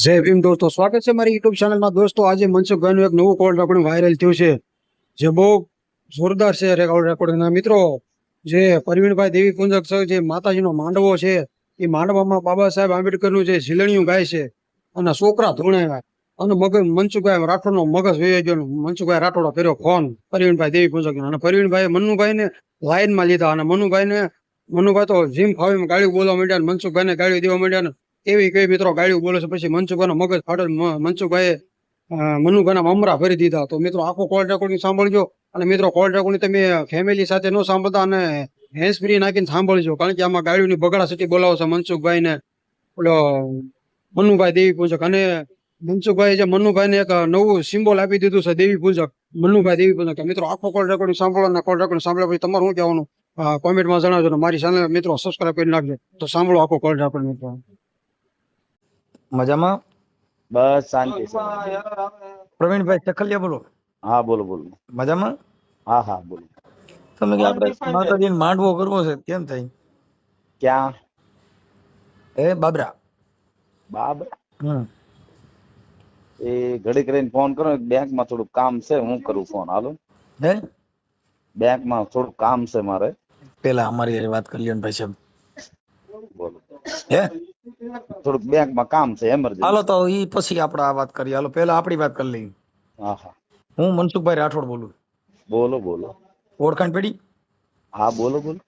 જય ભીમ દોસ્તો, સ્વાગત છે મારી યુટ્યુબ ચેનલમાં. દોસ્તો, આજે મનસુખભાઈનું એક નવું કોલ રેકોર્ડિંગ વાયરલ થયું છે, જે બહુ જોરદાર છે. રેકોર્ડિંગના મિત્રો, જે પરવીણભાઈ દેવી પુંજક છે, જે માતાજીનો માંડવો છે, એ માંડવામાં બાબા સાહેબ આંબેડકરનું જે ઝીલણિયું ગાય છે અને છોકરા ધૂણાવ્યા અને મનસુખભાઈ રાઠોડનો મગજ વહી ગયો. મનસુખભાઈ રાઠોડો કર્યો ફોન પરવીણભાઈ દેવી પુંજક અને પરવીણભાઈ મનુભાઈને લાઈનમાં લીધા અને મનુભાઈ તો જીમ ફાવી ગાળ્યું બોલવા માંડ્યા અને મનસુખભાઈને ગાળ્યું દેવા માંડ્યા ને કેવી કેવી મિત્રો ગાળ્યું બોલે છે. પછી મનસુખભાઈનો મગજ ફાટેલ. મનસુખભાઈએ મનુભાઈના મમરા ભરી દીધા. તો મિત્રો, આખો કોલ રેકોર્ડિંગ સાંભળજો. અને મિત્રો, કોલ રેકોર્ડિંગ તમે ફેમિલી સાથે ન સાંભળતા અને હેન્ડ ફ્રી નાખીને સાંભળજો, કારણ કે આમાં ગાળ્યુંની બગડા સિટી બોલાવો છે મનસુખભાઈ ને ઓલો મનુભાઈ દેવી પૂજક. અને મનસુખભાઈ જે મનુભાઈને એક નવું સિમ્બોલ આપી દીધું છે, દેવી પૂજક, મનુભાઈ દેવી પૂજક. મિત્રો, આખો કોલ રેકોર્ડિંગ સાંભળો અને કોલ રેકોર્ડિંગ સાંભળ્યા પછી તમારું શું કહેવાનું કોમેન્ટમાં જણાવજો. મારી ચેનલ મિત્રો સબસ્ક્રાઇબ કરી નાખજો. તો સાંભળો આખો કોલ રેકોર્ડિંગ મિત્રો. મજામાં? બસ શાંતિ છે. પ્રવીણભાઈ ચખલિયા બોલો. હા બોલો બોલો. મજામાં? હા હા બોલો. તમે કે આપણે માતાજીને માંડવો કરવો છે, કેમ થાય? ક્યાં? બાબરા. બાબરા? એ ઘડી કરીને ફોન કરો. બેંક માં થોડું કામ છે, હું કરું ફોન. હાલો. બેંક માં થોડું કામ છે મારે. પેલા અમારી હારે વાત કરી લ્યો ને ભાઈ સાહેબ. બોલો. હે થોડુંક બેંક માં કામ છે, એમરજન્સી. હાલો તો ઈ પછી આપણે આ વાત કરીએ. હાલો પેલા આપણી વાત કરી લઈએ. હા હા હું મનસુખભાઈ રાઠોડ બોલું. બોલો બોલો. ઓળખાણ પેઢી? હા બોલો બોલો.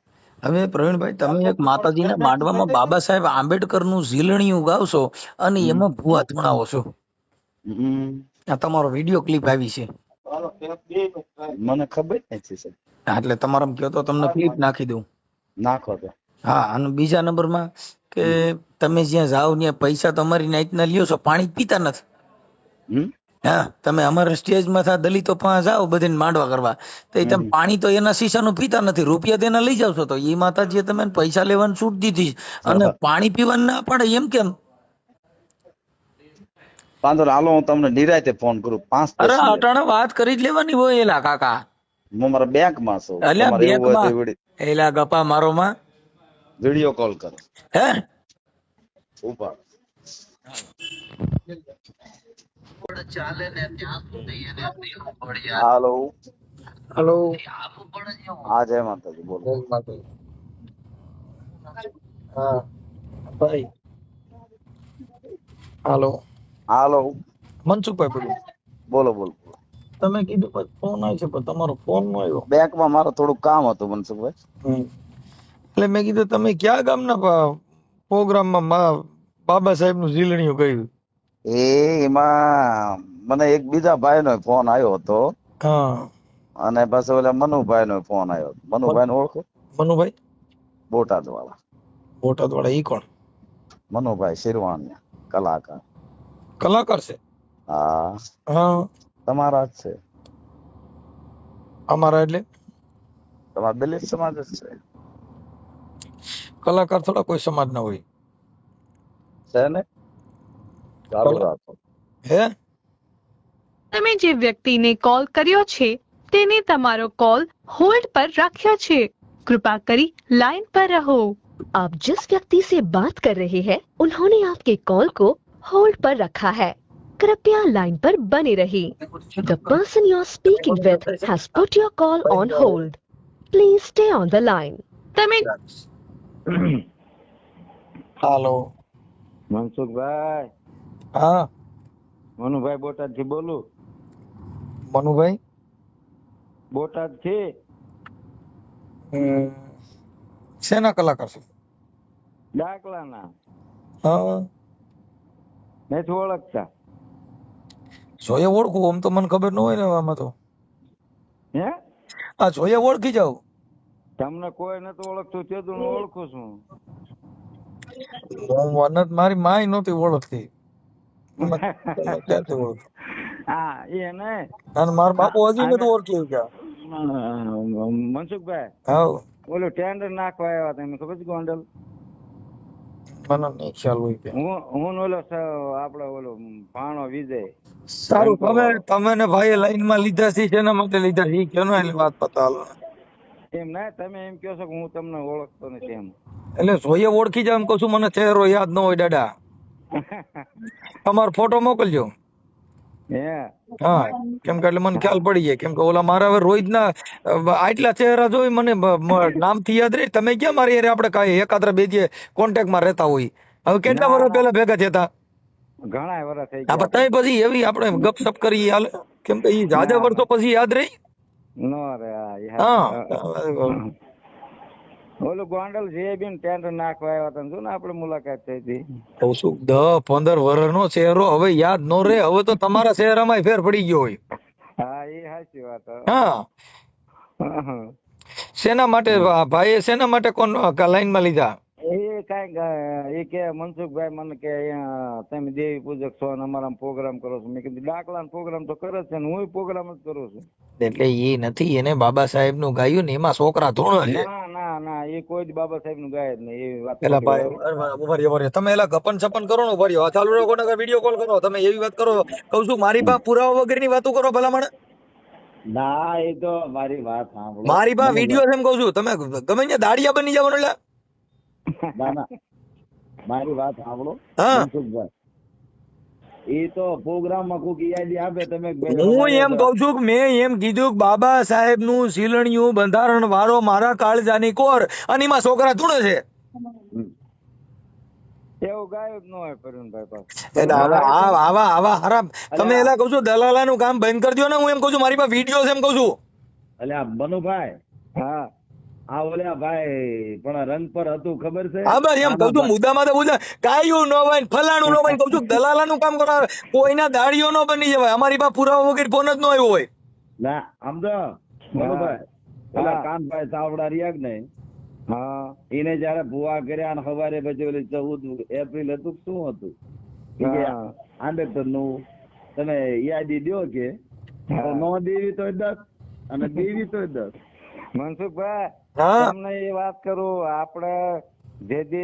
હવે પ્રવીણભાઈ, તમે એક માતાજીના માંડવામાં બાબા સાહેબ આંબેડકરનું ઝીલણિયું ગાવશો અને એમાં ભૂવા ધૂણાવો છો. આ તમારો વિડીયો ક્લિપ આવી છે. મને ખબર નથી સર. એટલે તમારા કયો તો તમને ક્લિપ નાખી દઉં. નાખો તો. હા, અને બીજા નંબરમાં કે તમે જ્યાં જાઓ ત્યાં પૈસા તમારી નાઈટના લ્યો છો, પાણી પીતા નથી. હા, તમે અમારા સ્ટેજમાં થા દલિતો પાસે જાઓ બધાને માંડવા કરવા, તો તમે પાણી તો એના શીશાનું પીતા નથી, રૂપિયા તેના લઈ જાવ છો. તો એ માતાજીએ તમે પૈસા લેવાની છૂટ દીધી અને પાણી પીવાનું ના પડે એમ કેમ? પાંદો હાલો, હું તમને નિરાતે ફોન કરું. 5-10 અરે અટાણે વાત કરી જ લેવાની હોય એલા કાકા. હું મારા બેંક માં છું. અલ્યા બેંકમાં એલા ગપા મારો માં વિડિયો કોલ કરો. હે ઉપર હાલો. હેલો. હા જય માતાજી. બોલો. હા ભાઈ. હાલો. હાલો. મનસુખભાઈ બોલું. બોલો બોલો. તમે કીધું ફોન આવ્યો છે, પણ તમારો ફોન નો આવ્યો. બેંક માં મારો થોડું કામ હતું મનસુખભાઈ. એટલે મેં કીધું તમે ક્યાં ગામના પ્રોગ્રામમાં બાબા સાહેબ નું ઝીલણિયું કહ્યું? એમાં મને એક બીજા ભાઈ નો ફોન આવ્યો હતો. હા. અને પછી ઓલા મનુભાઈ નો ફોન આવ્યો. મનુભાઈ ને ઓળખો? મનુભાઈ બોટાદ વાળા. બોટાદ વાળા ઈ કોણ? મનુભાઈ શિરવાણી, કલાકાર. કલાકાર છે? હા. હા. તમારા જ છે. અમારા એટલે તમારા દલિત સમાજ જ છે. કલાકાર થોડા કોઈ સમાજ ના હોય છે ને? ચાલુ રાખો. હે? તમે જે વ્યક્તિને કોલ કર્યો છે તેને તમારો કોલ होल्ड पर रखा છે. कृपा करी लाइन पर रहो. आप जिस व्यक्ति से बात कर रहे हैं उन्होंने आपके कॉल को होल्ड पर रखा है. कृपया लाइन पर बने रहिए. The person you are speaking with has put your call on hold. Please stay on the line. તમે હાલો. મનસુખભાઈ, હા મનુભાઈ બોટાદ થી બોલું. મનુભાઈ બોટાદ થી શેના કલાકાર છે? ડાકલાના. હા, નથી ઓળખતા? જોઈએ ઓળખું, આમ તો મને ખબર ન હોય ને આમાં તો. હે? આ જોઈએ ઓળખી જાવ. તમને કોઈ નથી ઓળખતું તે તો હું ઓળખું છું. મારી માય નહોતી ઓળખતી. ક્યાંથી ઓળખ? હા એ ને. અને મારા બાપુ હજી નથી ઓળખ્યું ક્યાં. મનસુખભાઈ, હા, ઓલું ટેન્ડર નાખવા આવ્યા તમે ખબર છે ગોંડલ? મને નહીં ખ્યાલ હોય કે. હું ઓલો આપડે ઓલો ભાણો વિજય. સારું, તમે ને ભાઈ લાઈન માં લીધા છે, શેના માટે લીધા છે કેનો એની વાત પતા. એમ ના, તમે એમ કહો છો કે હું તમને ઓળખતો નથી એમ. એટલે જોઈએ ઓળખી જાવ એમ કહું છું, મને ચહેરો યાદ ન હોય દાદા. તમારો ફોટો મોકલજો. હે હા, કેમ કે એટલે મને ખ્યાલ પડી જાય, કેમ કે ઓલા મારા હવે રોજના આટલા ચહેરા જોઈ મને નામથી યાદ રહે. તમે ક્યાં મારી હારે આપણે કાંઈ એકાત્ર બે જે કોન્ટેક્ટમાં રહેતા હોય. હવે કેટલા ના, વર્ષ ના. પહેલા ભેગા થયા હતા? ઘણા વર્ષ થઈ હા, ગયા. પણ તઈ પછી એવી આપણે ગપસપ કરી હાલ, કેમ કે ઈ જાજા ના, વર્ષો પછી યાદ રહી. નો રે હા, ઓલું ગોંડલ જે બી ટેન્ડર નાખવા આવ્યા હતા ને, જો ને આપણે મુલાકાત થઈ હતી. કહું છું 10-15 વર્ષનો ચહેરો હવે યાદ નો રહે. હવે તો તમારા ચહેરામાં ફેર પડી ગયો હોય. હા, એ સાચી વાત. હા, શેના માટે ભાઈએ શેના માટે કોણ લાઈનમાં લીધા? એ કઈક એ કે મનસુખભાઈ મને કે અહીંયા તમે દેવી પૂજક છો અને અમારા પ્રોગ્રામ કરો છો. મેં કીધું ડાકલા પ્રોગ્રામ તો કરે છે ને હું પ્રોગ્રામ જ કરું છું. એટલે એ નથી, એને બાબા સાહેબ નું ગાયું ને એમાં છોકરા ધૂણો છે. ના ના ના, એ કોઈ જ બાબા સાહેબ નું ગાય જ નહીં. એવી વાત એલા ખોટી ભાઈ ઉભા તમે એલા ગપન સપન કરો ને, ઉભા આ ચાલુ રાખો ને, વિડીયો કોલ કરો. તમે એવી વાત કરો, કઉ છું મારી પાસે પુરાવા વગરની વાતો કરો ભલામણ. ના, એ તો મારી વાત સાંભળો. મારી પાસે વિડીયો છે એમ કઉ છું. તમે ગમે ત્યાં દાડિયા બની જવાનું. એટલે ના ના, મારી વાત સાંભળો હા, મનસુખભાઈ. એ તો પ્રોગ્રામ માં કોઈક યાદી આપે તમે હું એમ કઉ છું કે મેં એમ કીધું કે બાબા સાહેબ નું શીલણિયું બંધારણ વાળો મારા કાળજાની કોર અને એમાં છોકરા ધૂણે છે. એવું ગાયું જ ન હોય પ્રવીણભાઈ પાસે. એટલે આવા હરામ તમે એલા કઉ છું દલાલાનું કામ બંધ કરી દો ને. હું એમ કઉ છું મારી પાસે વિડીયો છે એમ કઉ છું. અલ્યા મનુભાઈ, હા આ ઓલ્યા ભાઈ પણ રંગ પર હતું ખબર છે? હા બસ એમ કઉ છું મુદ્દામાં તો મુદ્દા કાયું ન હોય ને ફલાણું ન હોય ને કઉ છું દલાલાનું કામ કરો. કોઈના દાડીઓ ન બની જવાય. અમારી પાસે પુરાવા વગર ફોન જ ન આવ્યો હોય. ના આમ તો મનુભાઈ, ઓલા હા. કાનભાઈ ચાવડા રહ્યા કે નહીં, હા એને જયારે ભૂવા કર્યા અને સવારે પછી ઓલી 14 એપ્રિલ હતું કે શું હતું ઈ કે હા. આંબેડકર નું તમે યાદી દો કે હા. નો દેવી તો 10 અને દેવી તો 10. મનસુખભાઈ, હા તમને એ વાત કરું, આપણે જે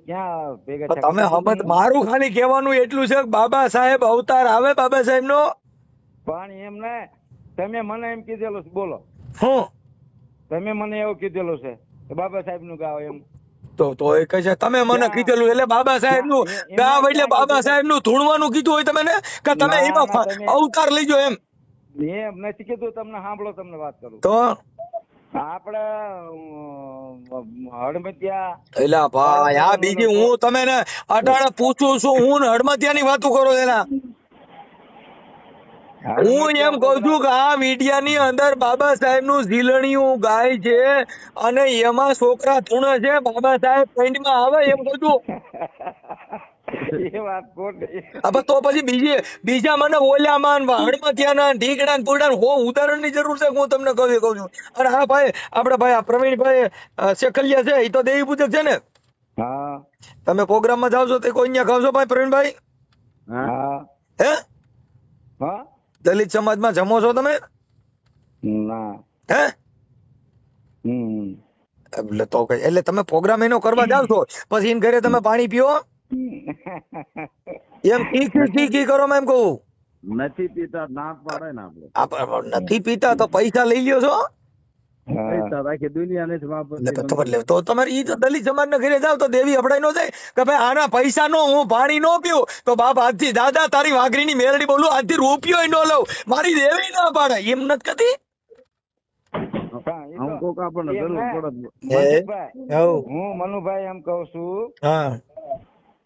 ક્યાં ભેગા પણ તમે થયા હમત મારું ખાલી કહેવાનું એટલું છે કે બાબા સાહેબ અવતાર આવે બાબા સાહેબ નો. પણ એમ ને તમે મને એમ કીધેલું છે, બોલો હું તમે મને એવું કીધેલું છે કે બાબા સાહેબ નું ગાવ એમ. તો એ કહે છે તમે મને ક્યાં? કીધેલું એટલે બાબા સાહેબ નું એમ ગાવ ક્યાં એટલે બાબા કીધું? સાહેબ નું ધૂણવાનું કીધું હોય તમે ને કે તમે ના, એમાં ના, તમે- અવતાર લઈજો એમ. એમ નથી કીધું. તમને સાંભળો, તમને વાત કરું. તો આપણે હળમતિયા એલા ભાઈ આ બીજી હું તમે ને અટાણે પૂછું છું હું ને હડમતિયાની વાતો કરો એના. હું એમ કઉ છું કે આ મીડિયા ની અંદર બાબા સાહેબ નું ઝીલણિયું ગાય છે અને એમાં છોકરા ધૂણે છે. બાબા સાહેબ પેન્ટમાં આવે એમ કઉ છું. એ વાત ખોટી. હવે તો પછી બીજા મને ઓલામાં હડમતિયાના ઢીકડા ને પૂડા હો ઉદાહરણ ની જરૂર છે. હું તમને કઉ છું. અને હા ભાઈ આપડે ભાઈ આ પ્રવીણભાઈ શેખલિયા છે એ તો દેવી પૂજક છે ને. હા તમે પ્રોગ્રામ માં જાવ છો તે કોઈ અહીંયા ખાવ છો ભાઈ પ્રવીણભાઈ? હા હે હા દલિત સમાજમાં જમો છો તમે? ના હે હમ એટલે તમે પ્રોગ્રામ એનો કરવા જાવ છો પછી એને ઘરે તમે પાણી પીઓ એમ કી કરો એમ કહું. નથી પીતા ના પાડે ને આપણે નથી પીતા તો પૈસા લઈ લ્યો છો. પૈસા આખી દુનિયાને જ વાપરતી. તો તમારે ઈ દલિત સમાજ ના ઘરે જાવ તો દેવી અપડાઈ નો જાય કે ભાઈ આના પૈસા નો હું પાણી નો પીવું તો બાપ આજથી દાદા તારી વાઘરી ની મેલડી બોલું આજથી રૂપિયો નો લઉં મારી દેવી ના પાડે એમ નથી કતી. આમ કોક આપણને એમ જરૂર ના. પડે. મનસુખભાઈ, હું મનુભાઈ એમ કઉ છું, હા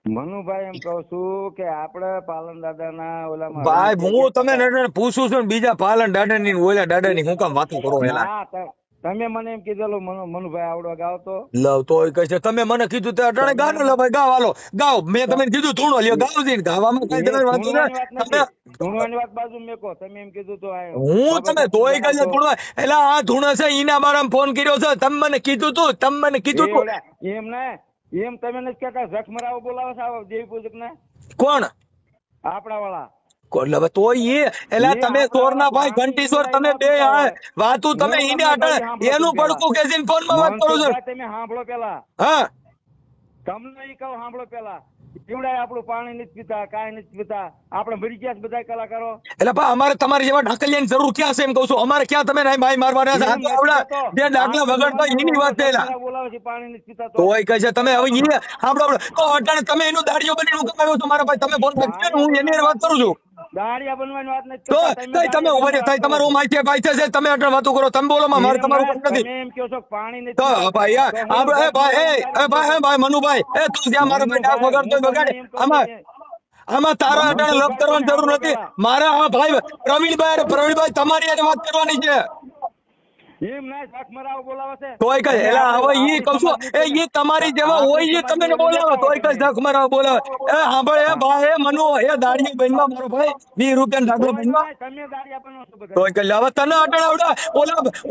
મનુભાઈ એમ કઉ છું કે આપણે પાલન દાદાના ઓલામાં ભાઈ હું તમે પૂછું છું ને બીજા પાલન દાડા ની ઓલા દાડા ની હું કામ વાતું કરો એલા. ના, તમે મને એમ કીધેલું મનુભાઈ આવડો ગાવ તો લવ તો કહે છે તમે મને કીધું તે અટાણે ગાનો લે ભાઈ ગાવ હાલો ગાવ મેં તમને કીધું ધૂણો લ્યો ગાવ જઈને ગાવામાં કઈ તમે વાંધો ધૂણવાની વાત તમે નથી. ધૂણવાની વાત બાજુ મેકો. તમે એમ કીધું તો હું તમે તોય કહે છે ધૂણવા એટલે આ ધૂણો છે ઈના બારામાં ફોન કર્યો છે તમે મને કીધું તું એમ ને એમ તમે નથી કહેતા જખમરાઓ બોલાવે છે આવો દેવી પૂજક ને કોણ આપણા વાળા. એટલે તો એલા તમે ચોરના ભાઈ ઘંટીશ્વર તમે બે વાતું તમે ઈને અટાણે એનું પડકું કેસીને ફોન માં વાત કરો છો. તમે સાંભળો પેલા, હા તમને ઈ કહું સાંભળો પેલા. પીવડાય આપણું પાણી નથી પીતા, કાંઈ નથી પીતા. આપણે મરી ગયા છે બધા કલાકારો. એટલે પણ અમારે તમારી જેવા ઢાકલિયાની જરૂર ક્યાં છે એમ કહું છું. અમારે ક્યાં તમે ભાઈ મારવાના છે? આ તો આવડા જે ડાકલા વગાડતા એની વાત છે એલા. બોલાવે છે પાણી નથી પીતા તો. તોય કહે છે તમે હવે ઈ સાંભળો તો અટાણે તમે એનું દાડીઓ બની હું કમાયો તમારા ભાઈ તમે બોલ શકશો ને? હું એની વાત કરું છું. દાળિયા બનવાની વાત નથી તો કરતા. તમે ઉભા રહો થાય તમારું માહિતી પાછે છે તમે અટાણે વાતો કરો તમે બોલો મારે તમારું કામ નથી. તમે એમ કહો છો કે પાણી નથી તો પીતા. ભાઈ યાર આપણે એ ભાઈ મનુભાઈ એ તું જ્યાં મારો ભાઈ ડાક વગાડતો વગાડે આમાં તારા અટાણે લપ કરવાની જરૂર નથી. મારા હા ભાઈ પ્રવીણભાઈ તમારી હારે વાત કરવાની છે. એમ ના શાક મરાવો બોલાવે છે. તોય કઈ એલા હવે ઈ કહું છું ઈ તમારી જેવા હોય ઈ તમને બોલાવે તોય કઈ જખ મારા બોલાવે. એ સાંભળ એ ભાઈ એ મનુ એ દાડીઓ બેનમાં મારો ભાઈ 20 રૂપિયા ઢાકલો બેનમાં તમે દાળિયા બનો છો બધા. તોય કઈ હવે તને અટાણે આવડા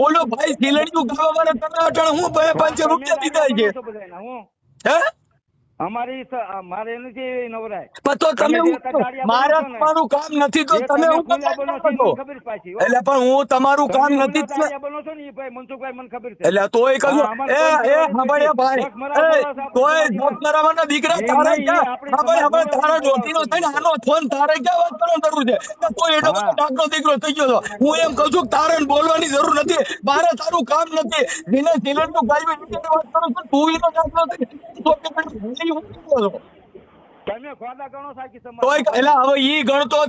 ઓલો ભાઈ સિલેડીયું ગાવા વાળા તને અટાણે હું 5 રૂપિયા દીધા છે હે અમારી મારે નથી નવરાય. પણ તો તમે મારા તમારું કામ નથી તો તમે હું ખબર પાછી એટલે પણ હું તમારું કામ નથી તમે બનો છો ને ભાઈ મનસુખભાઈ મને ખબર છે. એટલે તોય કહું સાંભળ ભાઈ તોય મરાવાના દીકરા તારે ક્યાં તારા ડોટીનો થઈને આનો ફોન તારે ક્યાં વાત કરવાની જરૂર છે? તો એટલો બધો ડાકનો દીકરો થઈ ગયો છો. હું એમ કહું છું તારે બોલવાની જરૂર નથી. મારે તારું કામ નથી. જેને સિલેન્ડર ગાડી વાત કરો છો તું એનો દાખલો તમે ખોદા ગણો સાચી તોય એલા હવે ઈ ગણતો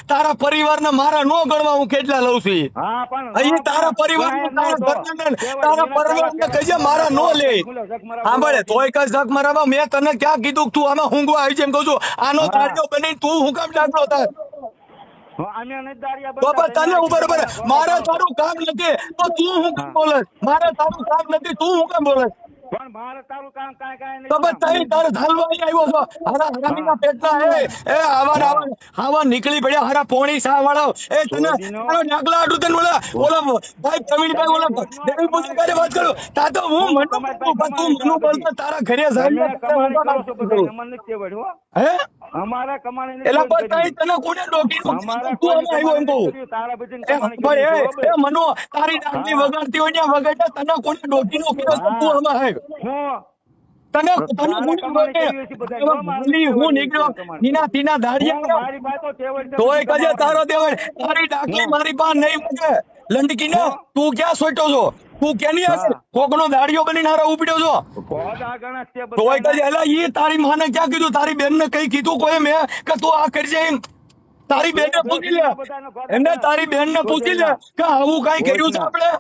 તારા પરિવારને મારા નો ગણવા હું કેટલા લઉં છું. હા પણ અહીં તારા પરિવાર તારા પરિવારને કહીએ મારા નો લે. સાંભળે તોય કઈ જખ મારામાં મેં તને ક્યાં કીધું તું આમાં ઊંઘવા આવી છે એમ કહું છું. આનો દાડિયો બની તું હું કામ ડાકલો થાય તો તને બરોબર મારે તારું કામ નથી તો તું હું કામ બોલે? મારે તારું કામ નથી તું હું કામ બોલે? પણ મારે તારું કામ કાંઈ નહીં. તો બસ તઈ તારે ધાલવા આવ્યો છો. હારા હરામીના પેટના એ આવા નીકળી પડ્યા હારા પોણી સા વાળો એ તને તારો ડાકલા આડું તને ઓલા ભાઈ પ્રવીણભાઈ ઓલા દેવી પૂજા કરે વાત કરો તા તો હું મનુ તું બોલતો તારા ઘરે જાય હે અમારા કમાણી એલા પર તઈ તને કોને ડોકી તું આવ્યો એમ કહું તારા બધી એ મનુ તારી ડાકલી વગાડતી હોય ને વગાડતા તને કોને ડોકી નો કયો તું આમાં હે તને હું નીકળ્યો નીના તીના દાડિયા તોય કજે તારો દેવડ તારી ડાકલી મારી પાસે નહીં મૂકે લંડકી ને તું ક્યાં સોટ્યો છો? તું કેની હશે કોકનો દાડિયો બનીને હારા ઉપડ્યો છો? તોય કજે એલા ઈ તારી માને ક્યાં કીધું? તારી બેન ને કઈ કીધું કોઈ મેં કે તું આ કરજે એમ? તારી બેન ને પૂછી લે એમને તારી બેન ને પૂછી લે કે આવું કઈ કર્યું છે આપણે?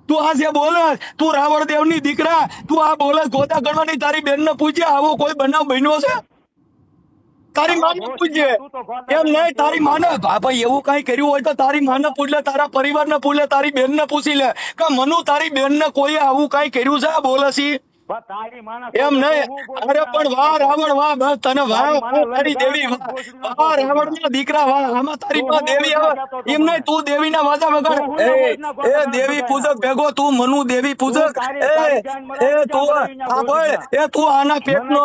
તું આ જે બોલે તું રાવણદેવ ની દીકરા તું આ બોલે ગોતા ગણવાની તારી બેન ને પૂછે આવો કોઈ બનાવ બન્યો છે? તારી માને પૂછજે એમ નહીં તારી માને ભાઈ એવું કઈ કર્યું હોય તો તારી માને પૂછ લે તારા પરિવાર ને પૂછ લે તારી બેન ને પૂછી લે કે મનુ તારી બેન ને કોઈ આવું કઈ કર્યું છે? બોલે છે એમ નહીં. અરે પણ વાહ રાવણ વાહ બસ તને વાહ તારી દેવી વાહ રાવણ ના દીકરા વાહ આમાં તારી માં દેવી આવે એમ નહીં. તું દેવી ના વાજા વગાડ એ દેવી પૂજક ભેગો તું મનુ દેવી પૂજક એ તું આના પેટ નો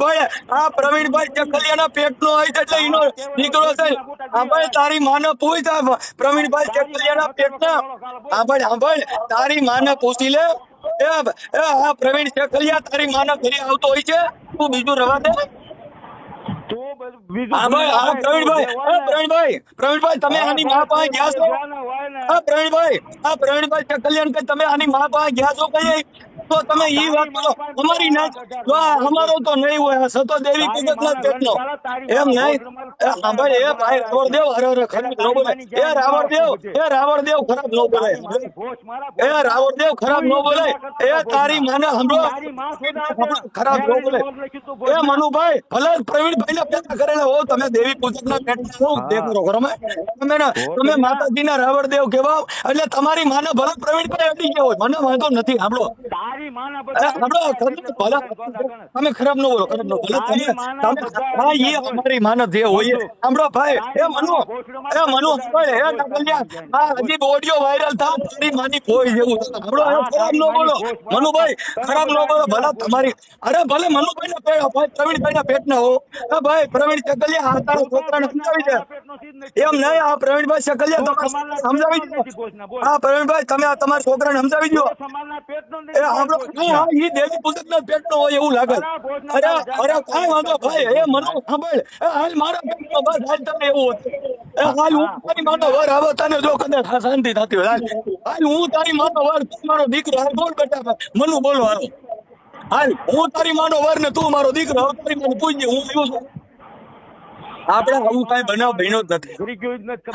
હોય આ પ્રવીણભાઈ ચકલિયા ના પેટ નો હોય એટલે એનો દીકરો છે. તારી માને પૂછ પ્રવીણભાઈ ચકલિયા ના પેટ ના સાંભળ તારી માને પૂછી લે પ્રવીણ ચકલિયા તારી માના ઘરે આવતો હોય છે તું બીજું રવા દે. પ્રવીણભાઈ તમે આની મા પાસે ગયા છો? પ્રવીણભાઈ ચકલિયા તમે આની મા પાસે ગયા છો કઈ? તો તમે ઈ વાત કરો અમારી ના અમારો તો નહીં હોય સતો દેવી પૂજક ના પેટનો એમ નહીં. સાંભળ એ ભાઈ રાવણદેવ હરે ખરાબ ન બોલે એ રાવણદેવ ખરાબ ન બોલે એ રાવણદેવ ખરાબ ન બોલે એ તારી માને સાંભળો ખરાબ ન બોલે એ મનુભાઈ ભલે પ્રવીણભાઈ ના પેટા કરેલા હો તમે દેવી પૂજક ના પેટના શું દેખરો કરો તમે માતાજી ના રાવણદેવ કહેવાઓ એટલે તમારી માને ભલે પ્રવીણભાઈ અડી ગયા હોય મને વાંધો નથી. સાંભળો તમે ખરાબ ન બોલો અમારી માનત જે હોય સાંભળો ભાઈ એ મનુ હજી ઓડિયો વાયરલ થાય તારી માની કોઈ જેવું સાંભળો ખરાબ ન બોલો મનુભાઈ ખરાબ ન બોલો ભલે તમારી અરે ભલે મનુભાઈ ના પ્રવીણભાઈ ના પેટ ના હો ભાઈ પ્રવીણ ચકલિયા આ તારા છોકરાને સમજાવી દે એમ નહીં, આ પ્રવીણભાઈ શકલિયા તમારે સમજાવી દો. હા પ્રવીણભાઈ, તમે આ તમારા છોકરાને સમજાવી દો. એ સાંભળો, હા, ઈ દેવી પુસ્તકના પેટનો હોય એવું લાગે. અરે અરે કાંઈ વાંધો ભાઈ, એ મને સાંભળ, એ હાલ મારા પેટનો બસ, હાલ તમને એવું હતું. એ હાલ હું તારી માનો વર, હવે તને જો કદાચ શાંતિ થતી હોય, હાલ હું તારી માનો વર, તું મારો દીકરો, હાલ બોલ બેટા, મનુ બોલો હાલો. હાલ હું તારી માનો વર ને તું મારો દીકરો, હવે તારી મને પૂછજે, હું આવ્યો છું. આપણે આવું કઈ બનાવ બન્યો જ નથી.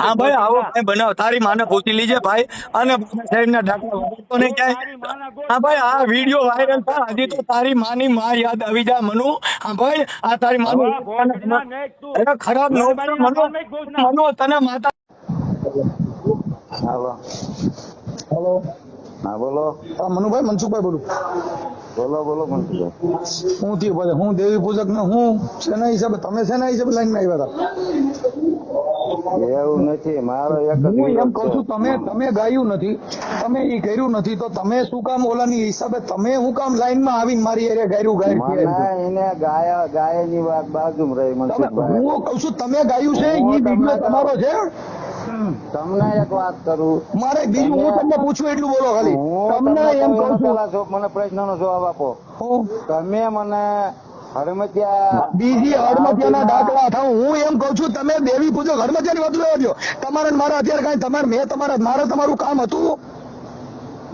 હા ભાઈ, આવો કઈ બનાવ તારી માને પૂછી લીજે ભાઈ, અને સાહેબ ના ડાકરા વગરતો નહીં ક્યાંય. હા ભાઈ, આ વિડીયો વાયરલ થાય, હજી તો તારી માની માં યાદ આવી જાય મનુ. હા ભાઈ, આ તારી માનું અરે ખરાબ ન મનુ, તને માતા. હાલો હેલો, હા બોલો. હા મનુભાઈ, મનસુખભાઈ બોલું. બોલો મનસુખભાઈ. હું થયું ભાઈ, હું દેવી પૂજક ને હું શેના હિસાબે, તમે શેના હિસાબે લાઈન માં આવ્યા હતા? એવું નથી, મારો એક જ હું એમ કઉ છું, તમે ગાયું નથી, તમે ઈ કર્યું નથી, તો તમે શું કામ ઓલાની હિસાબે તમે હું કામ લાઈન માં આવીને મારી એરે ગાયું ગાયું? એને ગાયની વાત બાજુમાં રહી મનસુખભાઈ. હું કઉ છું તમે ગાયું છે, ઈ વિડીયો તમારો છે. તમને એક વાત કરું, મારે બીજું હું તમને પૂછું એટલું બોલો ખાલી. તમને એમ કહું છું, મને પ્રશ્નનો જવાબ આપો. તમે મને હડમતિયા બીજી હડમતિયાના દાખલા થાવ. હું એમ કઉ છું, તમે દેવી પૂજક હડમતિયાની વાત લેવા દો. તમારે મારા અત્યારે કઈ તમારે મારે તમારું કામ હતું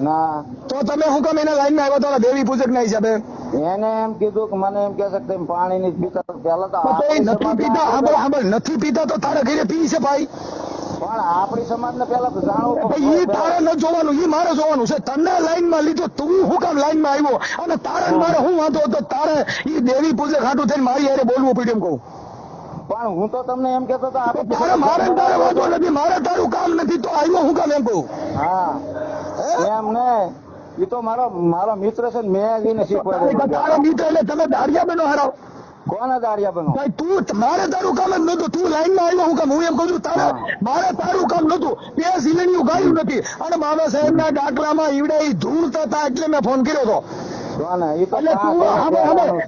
ના, તો તમે હું કામ એના લાઈન માં આવ્યા હતા દેવી પૂજક ના હિસાબે? એને એમ કીધું કે મને એમ કે છે કે પાણી ની પીતા પેલા તો નથી પીતા. નથી પીતા તો તારા ઘરે પી છે ભાઈ, પણ આપણી સમાજ ને પેલા જાણવું. ઈ તારે ન જોવાનું, ઈ મારે જોવાનું છે. તને લાઈન માં લીધો, તું હું કામ લાઈન માં આવ્યો, અને તારે મારે હું વાંધો હતો? તારે ઈ દેવી પૂજક હાટું થઈને મારી હારે બોલવું પડ્યું એમ કહું. પણ હું તો તમને એમ કેતો હતો, તારે મારે તારે વાંધો નથી, મારે તારું કામ નથી, તો આવ્યો હું કામ એમ કહું. હા એમ ને, એ તો મારો મિત્ર છે, મેં એને શીખવાડ્યું. તારો મિત્ર એટલે તમે દાડિયા બનો હારાવ. કોને દાડિયા બનો? તું મારે તારું કામ જ નતું, તું લાઈન માં આવ્યો હું કામ? હું એમ કઉ છું, મારે તારું કામ નતું, બે સિલેન્ડર ગાયું નથી, અને બાબા સાહેબ ના દાખલામાં ઈવડે ધૂળતા હતા એટલે મેં ફોન કર્યો હતો.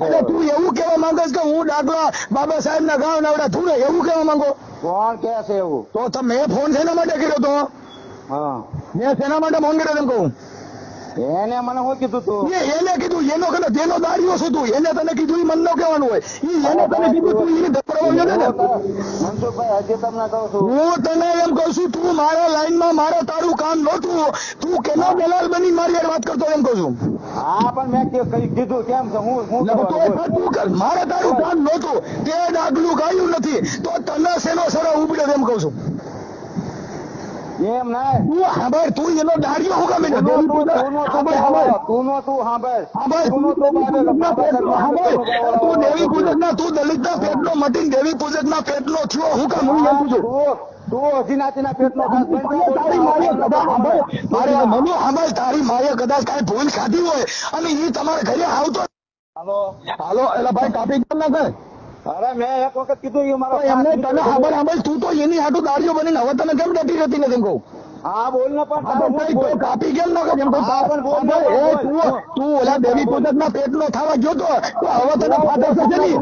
એટલે તું એવું કેવા માંગે કે હું દાખલા બાબા સાહેબ ના ગાવ ના ધૂળે, એવું કેવા માંગો? કોણ કે છે એવું? તો તમે ફોન શેના માટે કર્યો હતો? હા, મેં શેના માટે ફોન કર્યો એમ કહું? એને મને શું કીધું તું? એને કીધું એનો કને તેનો દાડીઓ શું તું? એને તને કીધું ઈ મન ન કહેવાનું હોય. એને તને કીધું તું એને દફરવા ને. મનસુખભાઈ હજી તમને કહું છું, હું તને એમ કહું છું, તું મારા લાઈન માં મારે તારું કામ નહોતું, તું કેનો દલાલ બની મારી યાર વાત કરતો એમ કહું છું. હા પણ મેં કીધું કેમ છે, હું મારે તારું કામ નહોતું, તે ડાગલું ગાયું નથી, તો તને શેનો સરા ઉપડ્યો એમ કહું છું. એમ ના તું સાંભળ, તું એનો દાડિયો હું કામ? તું દેવી પૂજક ના, તું દલિત ના પેટ નો મટીને દેવી પૂજક ના પેટ નો થયો હું કામ? હું એમ પૂછું, તું અજીનાથીના પેટનો તારી માએ કદાચ કાંઈ ભૂલ ખાધી હોય અને એ તમારા ઘરે આવતો. હાલો એટલે ભાઈ કાપી કેમ ના થાય? અરે મેં એક વખત કીધું એમને તને સાંભળ, તું તો એની હાટું દાડીઓ બનીને હવે તને કેમ ડટી રહેતી નથી એમ કહું? હા બોલ ને, પણ કાપી કેમ ના કરે? તું ઓલા દેવી પૂજક ના પેટ નો થવા ગયો તો હવે તને ફાટે થશે નહીં.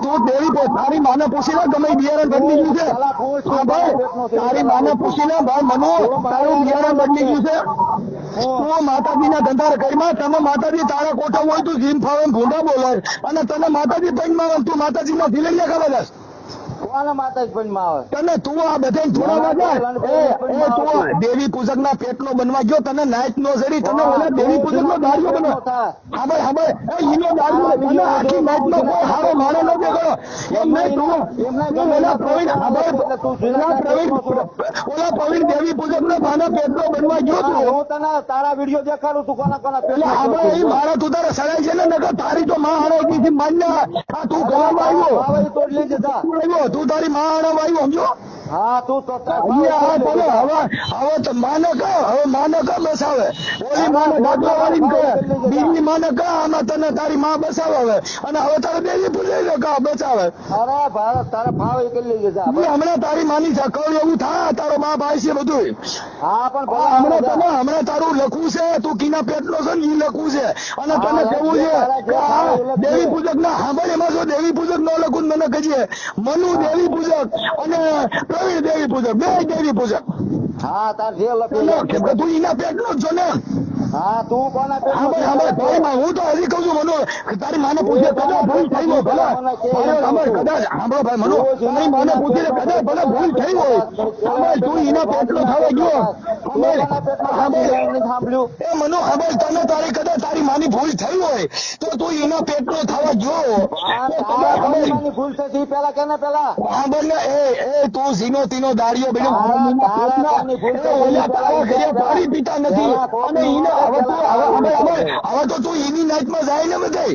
તું દેવી તારી માને પૂછી લે, ગમે બિયારણ બદલી ગયું છે. તારી માને પૂછી લે ભાઈ, મનુ તારું બિયારણ બદલી ગયું છે. તું માતાજી ના ધંધા કરીમાં, તમે માતાજી તારા કોઠા હોય તું જીમ ફાવે ભૂંડા બોલાય, અને તને માતાજી પંચમાં તું માતાજી ના દિલડિયા ખાવા જાસ. કોને માતાજી પંચમાં આવે? તને તું આ બધા થોડા તું દેવી પૂજક ના પેટ નો બનવા ગયો, તને નાઈટ નો જડી, તને ઓલા દેવી પૂજક નો દાડિયો બનવા. હા ભાઈ ઈનો દાડિયો તને આખી નાઈટ નો કોઈ હારો માણો ન દેખાડો એમ નહીં. તું ઓલા પ્રવીણ દેવી પૂજક ના ભાના પેટ નો બનવા ગયો તું. હું તને તારા વિડીયો દેખાડું, તું કોના એટલે હા મારા તું તારે સડાય છે ને, નકર તારી તો માં હારો ગઈ માન્ય. તું ગવામાં આવ્યો, તું તારી માં હારા આવ્યો સમજો. હા તું તો અહીંયા આ બોલો હવે તો માને કા હવે માને કા બસાવે ઓલી માને દાદા વાળી કહે બીજી માને કા આમાં તને તારી માં બસાવે હવે અને હવે તારે દેવી પૂજાઈ કા બચાવે અરે ભારત તારા ભાવ એ કરી લેજે જા હમણાં તારી માની સકળ એવું થાય તારો મા ભાઈ છે બધું હા પણ હમણાં તારું લખવું છે તું કીના પેટનો છે ને ઈ લખવું છે અને તને કેવું છે કે આ દેવી પૂજક ના સાંભળ એમાં જો દેવી પૂજક ન લખું મને કહીએ મનુ દેવી પૂજક અને પ્રવીણ દેવી પૂજક બે દેવી પૂજક હા તાર જે લખ્યું તું એના પેટનો જ છો ને હા તું કોના હું તો હજી કઉ છું મનુ તારી માને પૂછે કદાચ ભૂલ થઈ ગયો ભલા કદાચ સાંભળો ભાઈ મનુ તારી માને પૂછીને કદાચ ભલે ભૂલ થઈ હોય તું એના પેટનો થવા ગયો સાંભળ્યું એ મનુ સાંભળ તને તારી કદાચ તારી માની ભૂલ થઈ હોય તો તું એના પેટનો થવા ગયો ભૂલ થતી પેલા કેને પેલા સાંભળ ને એ તું ઝીનો તીનો દાડિયો બધું પાણી પીતા નથી અને હવે તો તું એની નાઈટમાં જાય ને બધે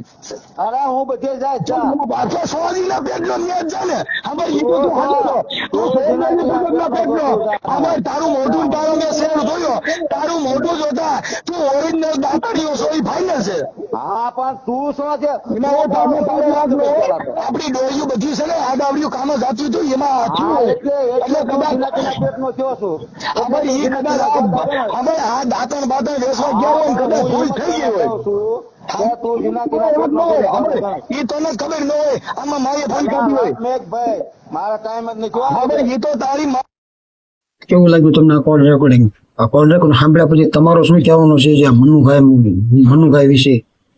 અરે હું બધે જાય પાછો સોજીના પેટનો ન્યાજ જા ને હવે ઈ તો તું હાલો તું સોજીના પેટનો હવે તારું મોઢું તારો મેં શેર જોયો તારું મોઢું જોતા તું ઓરિજિનલ દાંતડીઓ સોઈ ફાઈનલ છે હા પણ તું શું છે આપડી ડોળીઓ બધી છે ને આ ડાવડીઓ કામ જાતું હતું એમાં એટલે કદાચ પેટનો થયો છું હવે ઈ કદાચ હવે આ દાંતણ બાતણ વેસવા ગયા હોય કદાચ ભૂલ થઈ ગઈ હોય ઈ તો ને ખબર ન હોય આમાં મારી ફોન કાઢી હોય ભાઈ મારા ટાઈમ જ નહીં હવે ઈ તો તારી કેવું લાગ્યું તમને આ કોલ રેકોર્ડિંગ? આ કોલ રેકોર્ડિંગ સાંભળ્યા પછી તમારો શું કહેવાનું છે જે મનુભાઈ વિશે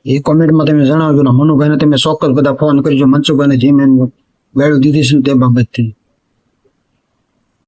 એ કોમેન્ટમાં તમે જણાવજો ને મનુભાઈને તમે ચોક્કસ બધા ફોન કરજો મનસુખભાઈને જે મેં વેલ્યુ દીધી છે તે બાબતથી.